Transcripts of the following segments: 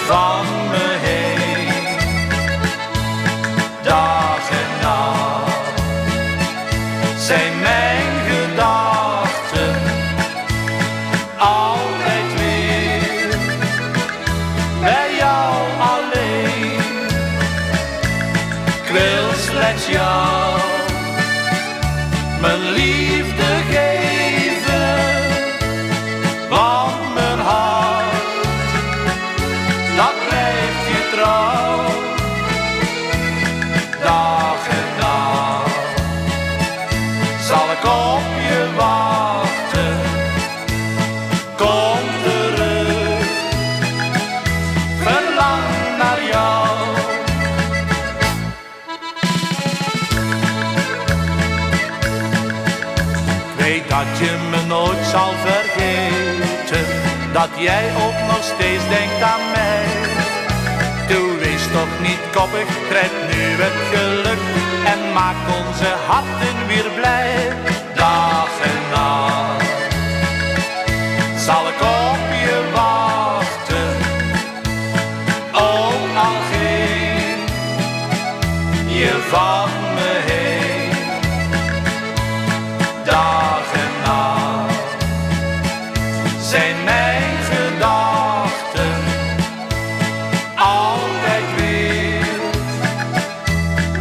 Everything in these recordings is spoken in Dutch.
van me heen. Dag en nacht zijn mijn gedachten altijd weer bij jou alleen. Ik wil slechts jou mijn liefde geven, want mijn hart, dat blijft je trouw. Dag en nacht zal ik op je wachten. Kom terug, verlang naar jou. Ik weet dat je me nooit zal vergeten, dat jij ook nog steeds denkt aan mij. Doe, wees toch niet koppig, grijp nu het geluk en maak onze harten weer blij. Dag en nacht zal ik op je wachten, ook al ging je van me heen. Dag en nacht zijn mijn gedachten altijd weer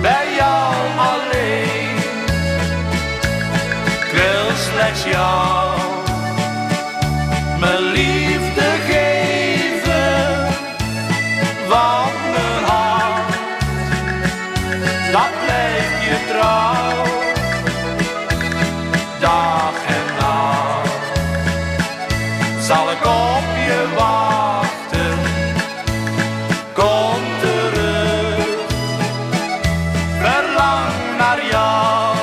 bij jou alleen. Ik wil slechts jou mijn liefde geven, want mijn hart, dat blijft je trouw. Dag en nacht zal ik op je wachten. Kom terug, verlang naar jou.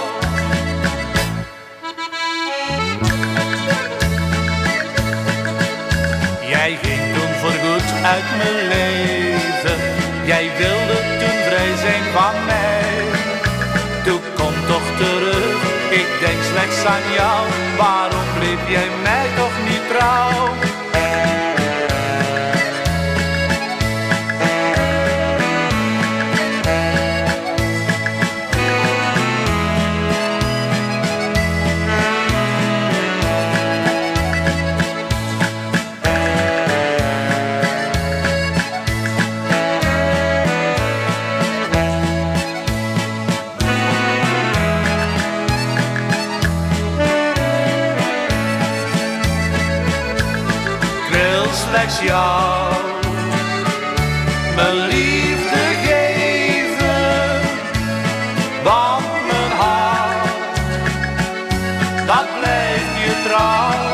Jij ging toen voorgoed uit mijn leven. Jij wilde toen vrij zijn van mij. Toen kom toch terug, ik denk slechts aan jou. Waarom bleef jij mij toch niet trouw? Slechts jou mijn liefde geven, want mijn hart, dat blijft je trouw.